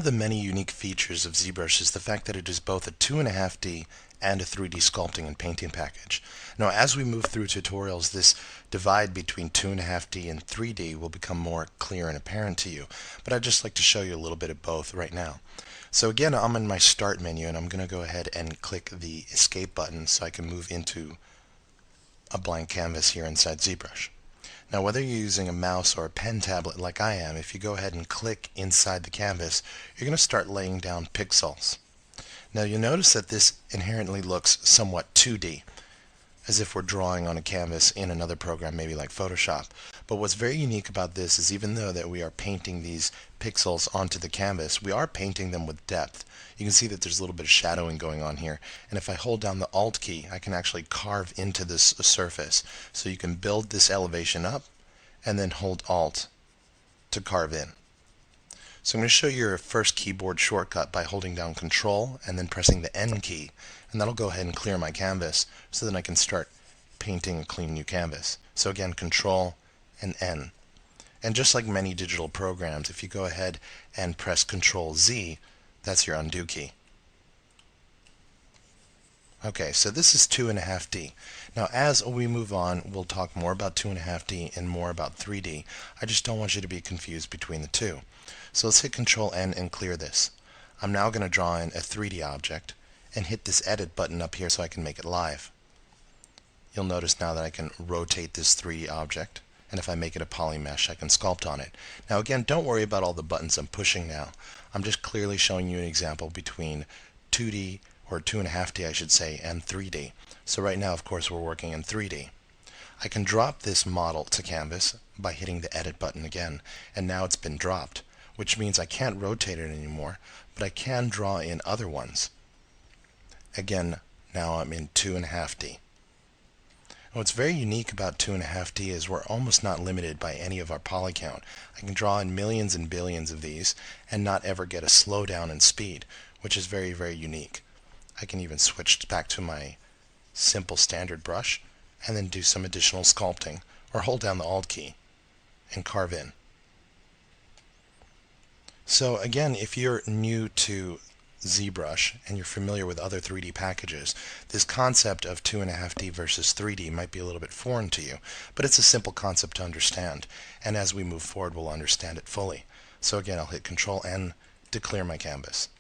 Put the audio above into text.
One of the many unique features of ZBrush is the fact that it is both a 2.5D and a 3D sculpting and painting package. Now, as we move through tutorials, this divide between 2.5D and 3D will become more clear and apparent to you, but I'd just like to show you a little bit of both right now. So again, I'm in my Start menu, and I'm going to go ahead and click the Escape button so I can move into a blank canvas here inside ZBrush. Now, whether you're using a mouse or a pen tablet like I am, if you go ahead and click inside the canvas, you're going to start laying down pixels. Now, you'll notice that this inherently looks somewhat 2D, as if we're drawing on a canvas in another program, maybe like Photoshop. But what's very unique about this is even though that we are painting these pixels onto the canvas, we are painting them with depth. You can see that there's a little bit of shadowing going on here. And if I hold down the Alt key, I can actually carve into this surface. So you can build this elevation up and then hold Alt to carve in. So I'm going to show you your first keyboard shortcut by holding down Control and then pressing the N key. And that'll go ahead and clear my canvas so that I can start painting a clean new canvas. So again, Control and N. And just like many digital programs, if you go ahead and press Control Z, that's your undo key. Okay, so this is 2.5D. Now, as we move on, we'll talk more about 2.5D and more about 3D. I just don't want you to be confused between the two. So let's hit Control N and clear this. I'm now going to draw in a 3D object and hit this Edit button up here so I can make it live. You'll notice now that I can rotate this 3D object, and if I make it a poly mesh, I can sculpt on it. Now again, don't worry about all the buttons I'm pushing now. I'm just clearly showing you an example between 2D, or 2.5D I should say, and 3D. So right now, of course, we're working in 3D. I can drop this model to canvas by hitting the Edit button again, and now it's been dropped, which means I can't rotate it anymore, but I can draw in other ones. Again, now I'm in 2.5D. What's very unique about 2.5D is we're almost not limited by any of our poly count. I can draw in millions and billions of these and not ever get a slowdown in speed, which is very, very unique. I can even switch back to my simple standard brush and then do some additional sculpting, or hold down the Alt key and carve in. So again, if you're new to ZBrush and you're familiar with other 3D packages, this concept of 2.5D versus 3D might be a little bit foreign to you, but it's a simple concept to understand, and as we move forward we'll understand it fully. So again, I'll hit Control N to clear my canvas.